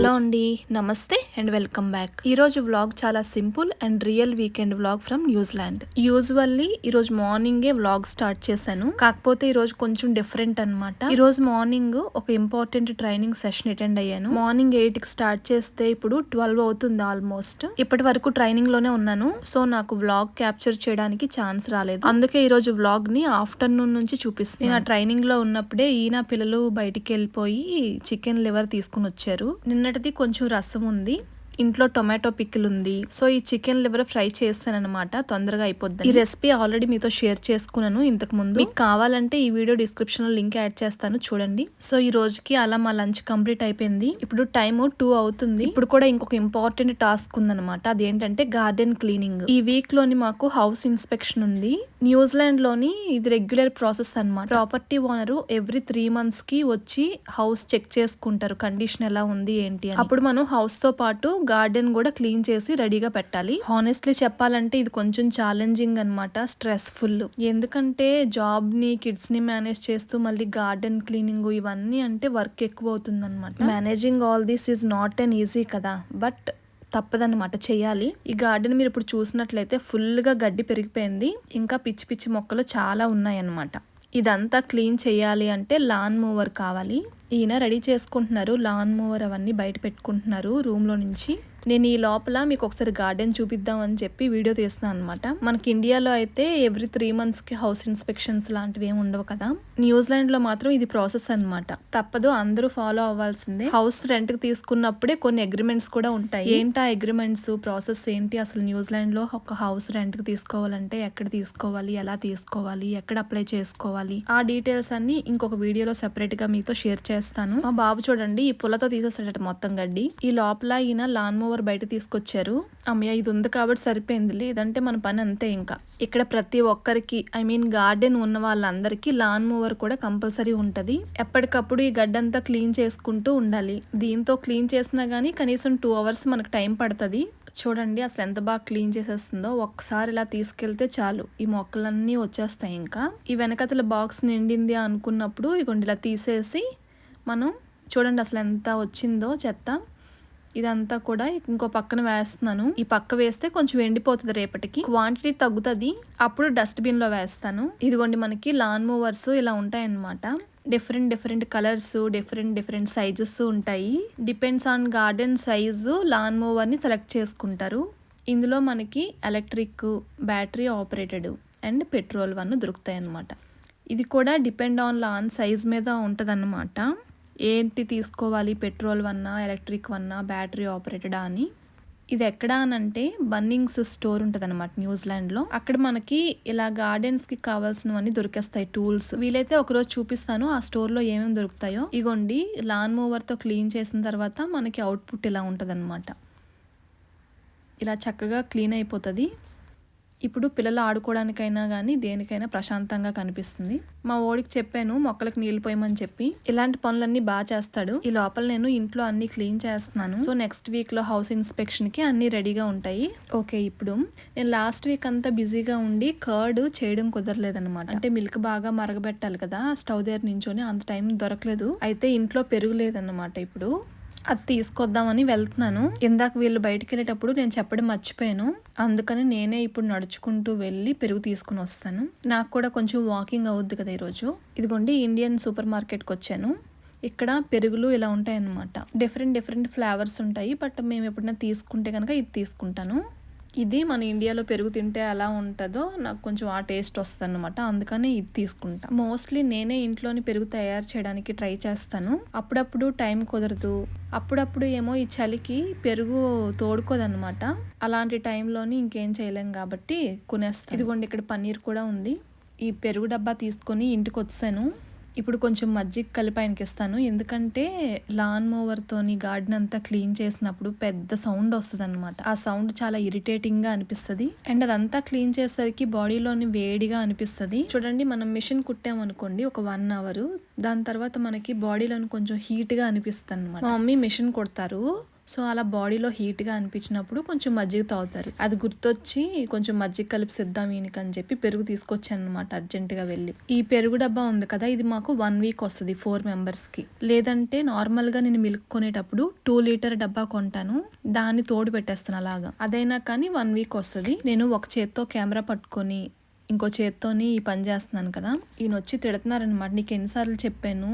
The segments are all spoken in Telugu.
హలో అండి, నమస్తే అండ్ వెల్కమ్ బ్యాక్. ఈరోజు వ్లాగ్ చాలా simple and real weekend vlog from New Zealand. Usually ఈరోజు మార్నింగే వ్లాగ్ స్టార్ట్ చేశాను, కాకపోతే ఈరోజు కొంచెం డిఫరెంట్ అనమాట. ఈరోజు మార్నింగ్ ఒక ఇంపార్టెంట్ ట్రైనింగ్ సెషన్ అటెండ్ అయ్యాను. మార్నింగ్ 8 కి స్టార్ట్ చేస్తే ఇప్పుడు 12 అవుతుంది ఆల్మోస్ట్. ఇప్పటి వరకు ట్రైనింగ్ లోనే ఉన్నాను, సో నాకు వ్లాగ్ క్యాప్చర్ చేయడానికి ఛాన్స్ రాలేదు. అందుకే ఈరోజు వ్లాగ్ ని ఆఫ్టర్నూన్ నుంచి చూపిస్తాను. నేను ఆ ట్రైనింగ్ లో ఉన్నప్పుడే ఈయన పిల్లలు బయటికి వెళ్ళిపోయి చికెన్ లివర్ తీసుకుని వచ్చారు. నిన్నటిది కొంచెం రసం ఉంది, ఇంట్లో టొమాటో పికిల్ ఉంది. సో ఈ చికెన్ లివర్ ఫ్రై చేస్తాను అనమాట, తొందరగా అయిపోద్ది. ఈ రెసిపీ ఆల్రెడీ మీతో షేర్ చేసుకున్నాను ఇంతకు ముందు. మీకు కావాలంటే ఈ వీడియో డిస్క్రిప్షన్ లో లింక్ యాడ్ చేస్తాను, చూడండి. సో ఈ రోజుకి అలా మా లంచ్ కంప్లీట్ అయిపోయింది. ఇప్పుడు టైం 2 అవుతుంది. ఇప్పుడు కూడా ఇంకొక ఇంపార్టెంట్ టాస్క్ ఉందన్నమాట, అదేంటంటే గార్డెన్ క్లీనింగ్. ఈ వీక్ లోని మాకు హౌస్ ఇన్స్పెక్షన్ ఉంది. న్యూజిలాండ్ లోని ఇది రెగ్యులర్ ప్రాసెస్ అనమాట. ప్రాపర్టీ ఓనర్ ఎవ్రీ 3 months కి వచ్చి హౌస్ చెక్ చేసుకుంటారు, కండిషన్ ఎలా ఉంది ఏంటి అని. అప్పుడు మనం హౌస్ తో పాటు గార్డెన్ కూడా క్లీన్ చేసి రెడీగా పెట్టాలి. హానెస్ట్లీ చెప్పాలంటే ఇది కొంచెం ఛాలెంజింగ్ అనమాట, స్ట్రెస్ఫుల్. ఎందుకంటే జాబ్ ని కిడ్స్ ని మేనేజ్ చేస్తూ మళ్ళీ గార్డెన్ క్లీనింగ్ ఇవన్నీ అంటే వర్క్ ఎక్కువ అవుతుంది అనమాట. Managing all this is not an easy కదా, బట్ తప్పదన్నమాట, చెయ్యాలి. ఈ గార్డెన్ మీరు ఇప్పుడు చూసినట్లయితే ఫుల్ గా గడ్డి పెరిగిపోయింది, ఇంకా పిచ్చి పిచ్చి మొక్కలు చాలా ఉన్నాయన్నమాట. ఇదంతా క్లీన్ చేయాలి అంటే లాన్ మూవర్ కావాలి. ఈయన రెడీ చేసుకుంటున్నారు లాన్ మూవర్, అవన్నీ బయట పెట్టుకుంటున్నారు రూమ్ లో నుంచి. నేను ఈ లోపల మీకు ఒకసారి గార్డెన్ చూపిద్దాం అని చెప్పి వీడియో తీస్తున్నాను అనమాట. మనకి ఇండియాలో అయితే ఎవ్రీ 3 months కి హౌస్ ఇన్స్పెక్షన్స్ లాంటివి ఏమి ఉండవు కదా, న్యూజిలాండ్ లో మాత్రం ఇది ప్రాసెస్ అనమాట. తప్పదు, అందరూ ఫాలో అవ్వాల్సిందే. హౌస్ రెంట్ కి తీసుకున్నప్పుడే కొన్ని అగ్రిమెంట్స్ కూడా ఉంటాయి. ఏంటా అగ్రిమెంట్స్ ప్రాసెస్ ఏంటి, అసలు న్యూజిలాండ్ లో ఒక హౌస్ రెంట్ కి తీసుకోవాలంటే ఎక్కడ తీసుకోవాలి, ఎలా తీసుకోవాలి, ఎక్కడ అప్లై చేసుకోవాలి, ఆ డీటెయిల్స్ అన్ని ఇంకొక వీడియోలో సెపరేట్ గా మీతో షేర్ చేస్తాను. మా బాబు చూడండి ఈ పుల్లతో తీసేస్తాడట మొత్తం గడ్డి. ఈ లోపల ఈయన లాన్ మూవర్ బయట తీసుకొచ్చారు. అమ్మయ్య, ఇది ఉంది కాబట్టి సరిపోయింది, లేదంటే మన పని అంతే. ఇంకా ఇక్కడ ప్రతి ఒక్కరికి, ఐ మీన్ గార్డెన్ ఉన్న వాళ్ళందరికీ లాన్ మూవర్ కూడా కంపల్సరీ ఉంటది. ఎప్పటికప్పుడు ఈ గడ్డంతా క్లీన్ చేసుకుంటూ ఉండాలి. దీంతో క్లీన్ చేసినా గానీ కనీసం 2 hours మనకు టైం పడుతుంది. చూడండి అసలు ఎంత బాగా క్లీన్ చేసేస్తుందో. ఒక్కసారి ఇలా తీసుకెళ్తే చాలు ఈ మొక్కలన్నీ వచ్చేస్తాయి. ఇంకా ఈ వెనకతల బాక్స్ నిండింది అనుకున్నప్పుడు ఇగోండి ఇలా తీసేసి మనం చూడండి అసలు ఎంత వచ్చిందో చెత్త. ఇదంతా కూడా ఇంకో పక్కన వేస్తున్నాను. ఈ పక్క వేస్తే కొంచెం ఎండిపోతుంది, రేపటికి క్వాంటిటీ తగ్గుతుంది, అప్పుడు డస్ట్బిన్ లో వేస్తాను. ఇదిగోండి మనకి లాన్ మూవర్స్ ఇలా ఉంటాయన్నమాట. డిఫరెంట్ కలర్స్, డిఫరెంట్ సైజెస్ ఉంటాయి. Depends on garden size lawn mower ని సెలెక్ట్ చేసుకుంటారు. ఇందులో మనకి electric, battery operated and petrol one దొరుకుతాయి అన్నమాట. ఇది కూడా డిపెండ్ ఆన్ లాన్ సైజ్ మీద ఉంటది అన్నమాట. ఏంటి తీసుకోవాలి, పెట్రోల్ వన్నా, ఎలక్ట్రిక్ వన్నా, బ్యాటరీ ఆపరేటెడా అని. ఇది ఎక్కడ అనంటే బన్నింగ్స్ స్టోర్ ఉంటుంది అనమాట న్యూజిలాండ్ లో. అక్కడ మనకి ఇలా గార్డెన్స్ కి కావాల్సినవన్నీ దొరికేస్తాయి, టూల్స్. వీలైతే ఒకరోజు చూపిస్తాను ఆ స్టోర్ లో ఏమేమి దొరుకుతాయో. ఇగోండి లాన్ మూవర్ తో క్లీన్ చేసిన తర్వాత మనకి అవుట్పుట్ ఇలా ఉంటది అనమాట. ఇలా చక్కగా క్లీన్ అయిపోతుంది. ఇప్పుడు పిల్లలు ఆడుకోవడానికైనా కానీ దేనికైనా ప్రశాంతంగా కనిపిస్తుంది. మా ఓడికి చెప్పాను మొక్కలకు నీళ్ళు పోయమని చెప్పి, ఇలాంటి పనులన్నీ బాగా చేస్తాడు. ఈ లోపల నేను ఇంట్లో అన్ని క్లీన్ చేస్తున్నాను. సో నెక్స్ట్ వీక్ లో హౌస్ ఇన్స్పెక్షన్ కి అన్ని రెడీగా ఉంటాయి. ఓకే, ఇప్పుడు నేను లాస్ట్ వీక్ అంతా బిజీగా ఉండి కర్డ్ చేయడం కుదరలేదన్నమాట. అంటే మిల్క్ బాగా మరగబెట్టాలి కదా స్టవ్ దగ్గర నించొని, అంత టైం దొరకలేదు. అయితే ఇంట్లో పెరుగు లేదన్నమాట. ఇప్పుడు అది తీసుకొద్దామని వెళ్తున్నాను. ఇందాక వీళ్ళు బయటికి వెళ్ళేటప్పుడు నేను చెప్పడం మర్చిపోయాను, అందుకని నేనే ఇప్పుడు నడుచుకుంటూ వెళ్ళి పెరుగు తీసుకుని వస్తాను. నాకు కూడా కొంచెం వాకింగ్ అవుద్ది కదా ఈరోజు. ఇదిగోండి ఇండియన్ సూపర్ మార్కెట్కి వచ్చాను. ఇక్కడ పెరుగులు ఇలా ఉంటాయి అన్నమాట. డిఫరెంట్ ఫ్లేవర్స్ ఉంటాయి, బట్ మేము ఎప్పుడైనా తీసుకుంటే కనుక ఇది తీసుకుంటాను. ఇది మన ఇండియాలో పెరుగు తింటే ఎలా ఉంటుందో నాకు కొంచెం ఆ టేస్ట్ వస్తుంది అనమాట, అందుకని ఇది తీసుకుంటా. మోస్ట్లీ నేనే ఇంట్లోని పెరుగు తయారు చేయడానికి ట్రై చేస్తాను. అప్పుడప్పుడు టైం కుదరదు, అప్పుడప్పుడు ఏమో ఈ చలికి పెరుగు తోడుకోదన్నమాట. అలాంటి టైంలోని ఇంకేం చేయలేం కాబట్టి కొనేస్తాను. ఇదిగోండి ఇక్కడ పన్నీర్ కూడా ఉంది. ఈ పెరుగు డబ్బా తీసుకొని ఇంటికి వచ్చాను. ఇప్పుడు కొంచెం మజ్జిగ కలిపి ఆయనకి ఇస్తాను, ఎందుకంటే లాన్ మూవర్ తోని గార్డెన్ అంతా క్లీన్ చేసినప్పుడు పెద్ద సౌండ్ వస్తుంది అనమాట. ఆ సౌండ్ చాలా ఇరిటేటింగ్ గా అనిపిస్తుంది, అండ్ అదంతా క్లీన్ చేసేసరికి బాడీలోని వేడిగా అనిపిస్తుంది. చూడండి మనం మిషన్ కుట్టామనుకోండి ఒక 1 hour, దాని తర్వాత మనకి బాడీలోని కొంచెం హీట్ గా అనిపిస్తుంది అనమాట. మా మమ్మీ మిషన్ కుడతారు, సో అలా బాడీలో హీట్గా అనిపించినప్పుడు కొంచెం మజ్జిగ తాగుతారు. అది గుర్తొచ్చి కొంచెం మజ్జిగ కలిపిసిద్దాం ఈయనకి అని చెప్పి పెరుగు తీసుకొచ్చాను అనమాట అర్జెంటుగా వెళ్ళి. ఈ పెరుగు డబ్బా ఉంది కదా, ఇది మాకు 1 వీక్ వస్తుంది 4 మెంబర్స్కి. లేదంటే నార్మల్గా నేను మిల్క్ కొనేటప్పుడు 2 లీటర్ డబ్బా కొంటాను, దాన్ని తోడు పెట్టేస్తాను అలాగా. అదైనా కానీ 1 వీక్ వస్తుంది. నేను ఒక చేత్తో కెమెరా పట్టుకొని ఇంకో చేత్తోని ఈ పని చేస్తున్నాను కదా. ఈయన వచ్చి తిడుతున్నారనమాట, నీకు ఎన్నిసార్లు చెప్పాను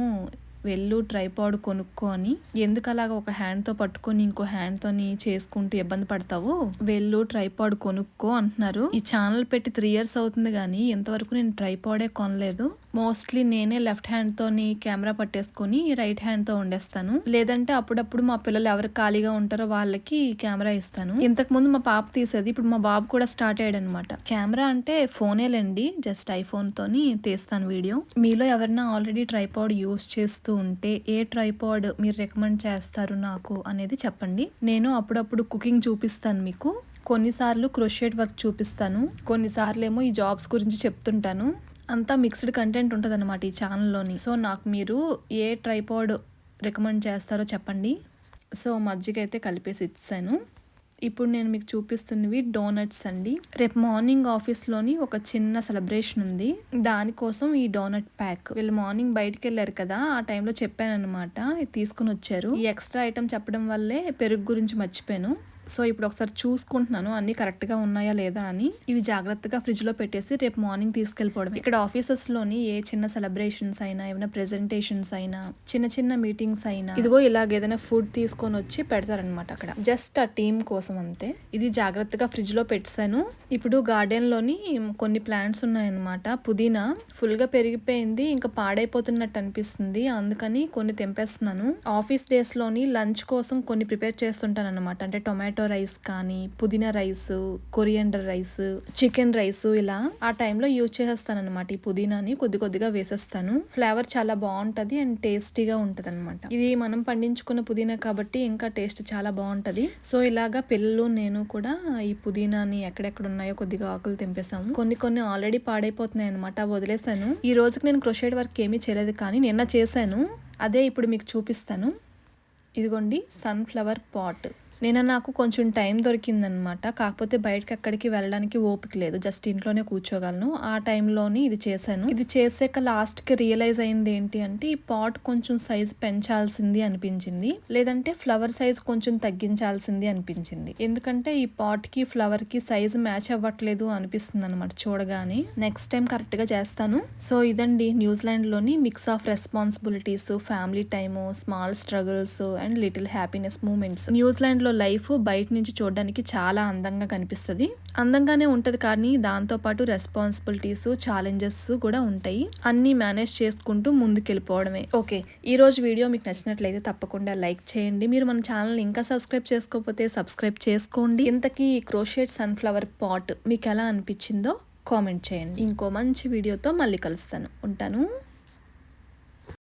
వెళ్ళు ట్రైపాడ్ కొనుక్కో అని, ఎందుకు అలాగా ఒక హ్యాండ్తో పట్టుకొని ఇంకో హ్యాండ్తోని చేసుకుంటూ ఇబ్బంది పడతావు, వెళ్ళు ట్రైపాడ్ కొనుక్కో అంటున్నారు. ఈ ఛానల్ పెట్టి 3 years అవుతుంది కానీ ఇంతవరకు నేను ట్రైపాడే కొనలేదు. మోస్ట్లీ నేనే లెఫ్ట్ హ్యాండ్తోని కెమెరా పట్టేసుకొని రైట్ హ్యాండ్తో వండేస్తాను. లేదంటే అప్పుడప్పుడు మా పిల్లలు ఎవరు ఖాళీగా ఉంటారో వాళ్ళకి కెమెరా ఇస్తాను. ఇంతకు ముందు మా పాప తీసేది, ఇప్పుడు మా బాబు కూడా స్టార్ట్ అయ్యాడు అనమాట. కెమెరా అంటే ఫోనేలేండి, జస్ట్ ఐఫోన్తోని తీస్తాను వీడియో. మీలో ఎవరైనా ఆల్రెడీ ట్రైపాడ్ యూస్ చేస్తూ ఉంటే ఏ ట్రైపాడ్ మీరు రికమెండ్ చేస్తారు నాకు అనేది చెప్పండి. నేను అప్పుడప్పుడు కుకింగ్ చూపిస్తాను మీకు, కొన్నిసార్లు క్రోషెట్ వర్క్ చూపిస్తాను, కొన్నిసార్లు ఏమో ఈ జాబ్స్ గురించి చెప్తుంటాను. అంతా మిక్స్డ్ కంటెంట్ ఉంటుంది అనమాట ఈ ఛానల్లోని. సో నాకు మీరు ఏ ట్రైపాడ్ రికమెండ్ చేస్తారో చెప్పండి. సో మజ్జిగ అయితే కలిపేసి ఇచ్చాను. ఇప్పుడు నేను మీకు చూపిస్తున్నవి డోనట్స్ అండి. రేపు మార్నింగ్ ఆఫీస్లోని ఒక చిన్న సెలబ్రేషన్ ఉంది, దానికోసం ఈ డోనట్ ప్యాక్. వీళ్ళు మార్నింగ్ బయటకు వెళ్ళారు కదా, ఆ టైంలో చెప్పాను అనమాట, తీసుకుని వచ్చారు. ఈ ఎక్స్ట్రా ఐటమ్ చెప్పడం వల్లే పెరుగు గురించి మర్చిపోయాను. సో ఇప్పుడు ఒకసారి చూసుకుంటున్నాను అన్ని కరెక్ట్గా ఉన్నాయా లేదా అని. ఇవి జాగ్రత్తగా ఫ్రిడ్జ్లో పెట్టేసి రేపు మార్నింగ్ తీసుకెళ్ళిపోవడం. ఇక్కడ ఆఫీసెస్లోని ఏ చిన్న సెలబ్రేషన్స్ అయినా, ఏమైనా ప్రెజెంటేషన్స్ అయినా, చిన్న చిన్న మీటింగ్స్ అయినా, ఇదిగో ఇలాగ ఏదైనా ఫుడ్ తీసుకొని వచ్చి పెడతారనమాట అక్కడ, జస్ట్ ఆ టీమ్ కోసం అంతే. ఇది జాగ్రత్తగా ఫ్రిడ్జ్లో పెట్టాను. ఇప్పుడు గార్డెన్లోని కొన్ని ప్లాంట్స్ ఉన్నాయన్నమాట. పుదీనా ఫుల్గా పెరిగిపోయింది, ఇంకా పాడైపోతున్నట్టు అనిపిస్తుంది, అందుకని కొన్ని తెంపేస్తున్నాను. ఆఫీస్ డేస్లోని లంచ్ కోసం కొన్ని ప్రిపేర్ చేస్తుంటాను అనమాట. అంటే టొమాటో రైస్ కానీ, పుదీనా rice, coriander rice, chicken rice, ఇలా ఆ టైంలో యూజ్ చేసేస్తాను అనమాట. ఈ పుదీనాని కొద్ది కొద్దిగా వేసేస్తాను. ఫ్లేవర్ చాలా బాగుంటది అండ్ టేస్టీగా ఉంటది అనమాట. ఇది మనం పండించుకున్న పుదీనా కాబట్టి ఇంకా టేస్ట్ చాలా బాగుంటది. సో ఇలాగా పిల్లలు నేను కూడా ఈ పుదీనాని ఎక్కడెక్కడ ఉన్నాయో కొద్దిగా ఆకులు తెంపేస్తాము. కొన్ని ఆల్రెడీ పాడైపోతున్నాయి అనమాట, వదిలేసాను. ఈ రోజుకి నేను క్రోషెట్ వర్క్ ఏమీ చేయలేదు కానీ నిన్న చేశాను, అదే ఇప్పుడు మీకు చూపిస్తాను. ఇదిగోండి సన్ఫ్లవర్ పాట్. నాకు కొంచెం టైం దొరికిందనమాట, కాకపోతే బయటకి ఎక్కడికి వెళ్ళడానికి ఓపిక లేదు, జస్ట్ ఇంట్లోనే కూర్చోగలను. ఆ టైంలోని ఇది చేశాను. ఇది చేసాక లాస్ట్కి రియలైజ్ అయింది ఏంటి అంటే, ఈ పాట్ కొంచెం సైజ్ పెంచాల్సింది అనిపించింది, లేదంటే ఫ్లవర్ సైజ్ కొంచెం తగ్గించాల్సింది అనిపించింది. ఎందుకంటే ఈ పాట్కి ఫ్లవర్కి సైజ్ మ్యాచ్ అవ్వట్లేదు అనిపిస్తుంది అనమాట చూడగానే. నెక్స్ట్ టైం కరెక్ట్గా చేస్తాను. సో ఇదండి న్యూజిలాండ్లోని mix of responsibilities, family time, small struggles and little happiness moments. న్యూజిలాండ్లో లైఫ్ బయట నుంచి చూడడానికి చాలా అందంగా కనిపిస్తుంది, అందంగానే ఉంటది కానీ దాంతోపాటు రెస్పాన్సిబిలిటీస్, ఛాలెంజెస్ కూడా ఉంటాయి. అన్ని మేనేజ్ చేసుకుంటూ ముందుకెళ్ళిపోవడమే. ఓకే, ఈ రోజు వీడియో మీకు నచ్చినట్లయితే తప్పకుండా లైక్ చేయండి. మీరు మన ఛానల్ ఇంకా సబ్స్క్రైబ్ చేసుకోకపోతే సబ్స్క్రైబ్ చేసుకోండి. ఇంతకీ ఈ క్రోషెట్ సన్ఫ్లవర్ పాట్ మీకు ఎలా అనిపించిందో కామెంట్ చేయండి. ఇంకో మంచి వీడియోతో మళ్ళీ కలుస్తాను. ఉంటాను.